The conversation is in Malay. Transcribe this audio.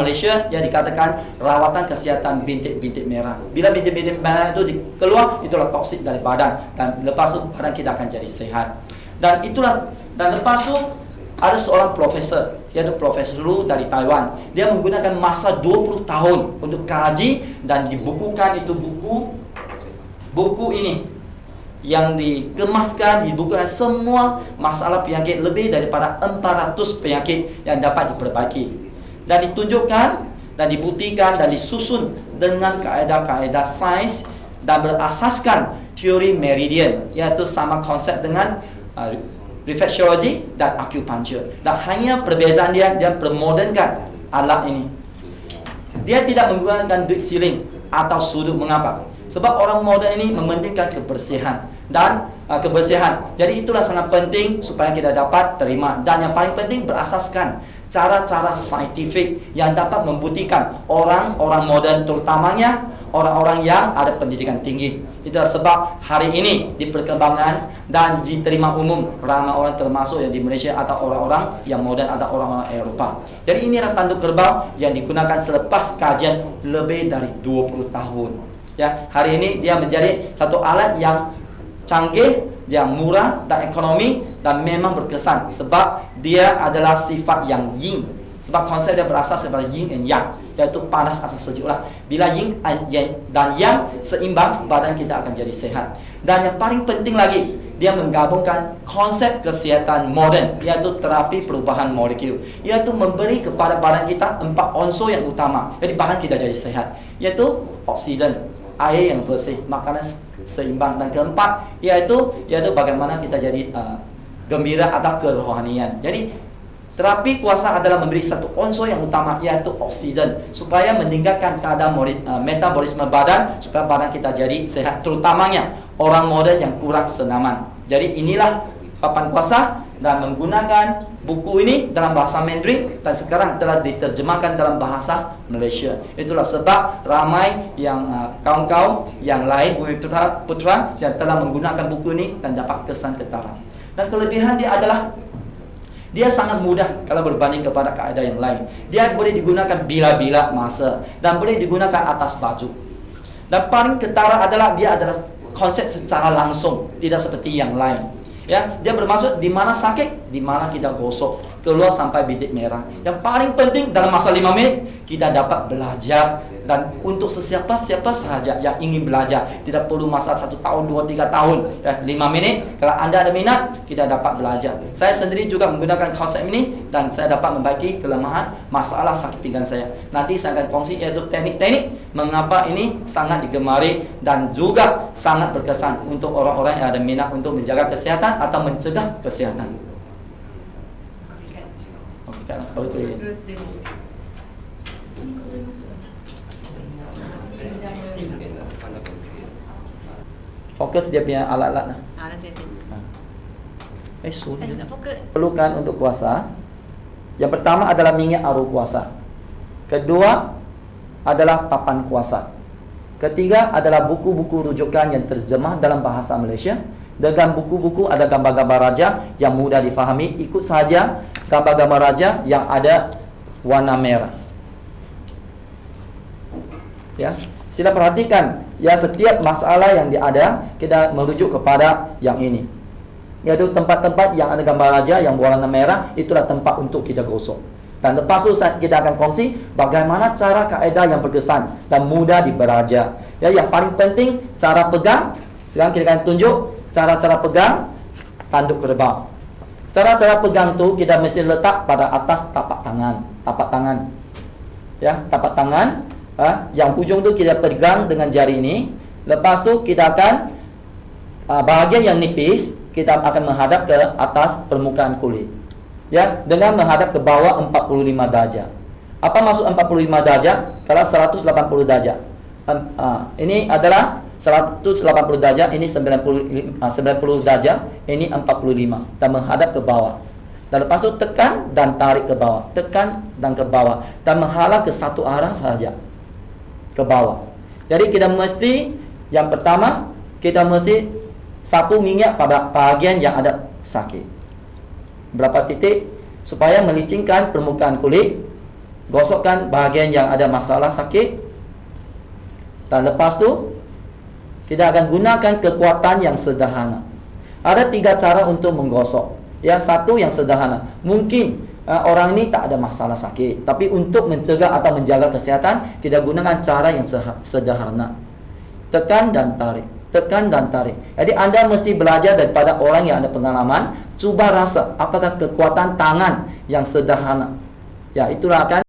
Malaysia yang dikatakan rawatan kesihatan bintik-bintik merah. Bila bintik-bintik merah itu keluar, itulah toksik dari badan, dan lepas tu badan kita akan jadi sehat. Dan lepas tu ada seorang profesor, iaitu Profesor Lu dari Taiwan. Dia menggunakan masa 20 tahun untuk kaji dan dibukukan itu buku ini yang dikemaskan, dibukukan semua masalah penyakit, lebih daripada 400 penyakit yang dapat diperbaiki. Dan ditunjukkan dan dibuktikan dan disusun dengan kaedah-kaedah sains dan berasaskan teori meridian, iaitu sama konsep dengan reflexology dan acupuncture. Dan hanya perbezaan dia permodernkan alat ini. Dia tidak menggunakan duit siling atau sudut. Mengapa? Sebab orang moden ini mementingkan kebersihan dan kebersihan. Jadi itulah sangat penting supaya kita dapat terima. Dan yang paling penting berasaskan cara-cara saintifik yang dapat membuktikan orang-orang moden, terutamanya orang-orang yang ada pendidikan tinggi. Itulah sebab hari ini di perkembangan dan diterima umum ramai orang, termasuk yang di Malaysia atau orang-orang yang moden atau orang-orang Eropah. Jadi inilah tanduk kerbau yang digunakan selepas kajian lebih dari 20 tahun. Ya, hari ini dia menjadi satu alat yang canggih, yang murah dan ekonomi, dan memang berkesan sebab dia adalah sifat yang yin. Sebab konsep dia berasal daripada yin and yang, iaitu panas atau sejuk lah. Bila yin dan yang seimbang, badan kita akan jadi sehat. Dan yang paling penting lagi, dia menggabungkan konsep kesihatan moden, iaitu terapi perubahan molekul, iaitu memberi kepada badan kita 4 unsur yang utama. Jadi badan kita jadi sehat, iaitu oksigen, air yang bersih, makanan seimbang, dan keempat iaitu bagaimana kita jadi gembira atau kerohanian. Jadi terapi kuasa adalah memberi satu unsur yang utama, iaitu oksigen, supaya meningkatkan kadar metabolisme badan, supaya badan kita jadi sehat, terutamanya orang moden yang kurang senaman. Jadi inilah papan kuasa, dan menggunakan buku ini dalam bahasa Mandarin dan sekarang telah diterjemahkan dalam bahasa Malaysia. Itulah sebab ramai yang kaum-kaum yang lain, bumi putra yang telah menggunakan buku ini dan dapat kesan ketara. Dan kelebihan dia adalah dia sangat mudah kalau berbanding kepada kaedah yang lain. Dia boleh digunakan bila-bila masa dan boleh digunakan atas baju. Dan paling ketara adalah dia adalah konsep secara langsung, tidak seperti yang lain. Ya, dia bermaksud di mana sakit, di mana kita gosok, keluar sampai bintik merah. Yang paling penting dalam masa 5 minit kita dapat belajar. Dan untuk siapa sahaja yang ingin belajar, tidak perlu masa 1 tahun, 2, 3 tahun, ya, 5 minit. Kalau anda ada minat, kita dapat belajar. Saya sendiri juga menggunakan konsep ini dan saya dapat membaiki kelemahan masalah sakit pinggang saya. Nanti saya akan kongsi yaitu teknik-teknik mengapa ini sangat digemari dan juga sangat berkesan untuk orang-orang yang ada minat untuk menjaga kesehatan atau mencegah kesehatan. Fokus dia punya alat-alat. Perlukan untuk puasa. Yang pertama adalah minyak aru puasa. Kedua adalah papan puasa. Ketiga adalah buku-buku rujukan yang terjemah dalam bahasa Malaysia. Dengan buku-buku ada gambar-gambar raja yang mudah difahami. Ikut saja gambar-gambar raja yang ada warna merah. Ya, sila perhatikan ya, setiap masalah yang ada kita merujuk kepada yang ini, yaitu tempat-tempat yang ada gambar raja yang berwarna merah, itulah tempat untuk kita gosok. Dan lepas itu kita akan kongsi bagaimana cara kaedah yang berkesan dan mudah dibelajar. Ya, yang paling penting cara pegang. Sekarang kita akan tunjuk cara-cara pegang tanduk kerbau. Cara-cara pegang tu kita mesti letak pada atas tapak tangan. Ya, tapak tangan. Yang ujung tu kita pegang dengan jari ini. Lepas tu kita akan bahagian yang nipis kita akan menghadap ke atas permukaan kulit. Ya, dengan menghadap ke bawah 45 darjah. Apa maksud 45 darjah? Kalau 180 darjah. Ini adalah 180 darjah, ini 90 darjah, ini 45, dan menghadap ke bawah. Dan lepas tu tekan dan tarik ke bawah, tekan dan ke bawah, dan menghala ke satu arah sahaja, ke bawah. Jadi kita mesti, yang pertama kita mesti sapu minyak pada bahagian yang ada sakit. Berapa titik supaya melicingkan permukaan kulit. gosokkan bahagian yang ada masalah sakit. Dan lepas tu kita akan gunakan kekuatan yang sederhana. Ada 3 cara untuk menggosok. Yang satu yang sederhana. Mungkin orang ini tak ada masalah sakit, tapi untuk mencegah atau menjaga kesihatan, kita gunakan cara yang sederhana. Tekan dan tarik. Tekan dan tarik. Jadi anda mesti belajar daripada orang yang ada pengalaman. Cuba rasa apakah kekuatan tangan yang sederhana. Ya, itulah akan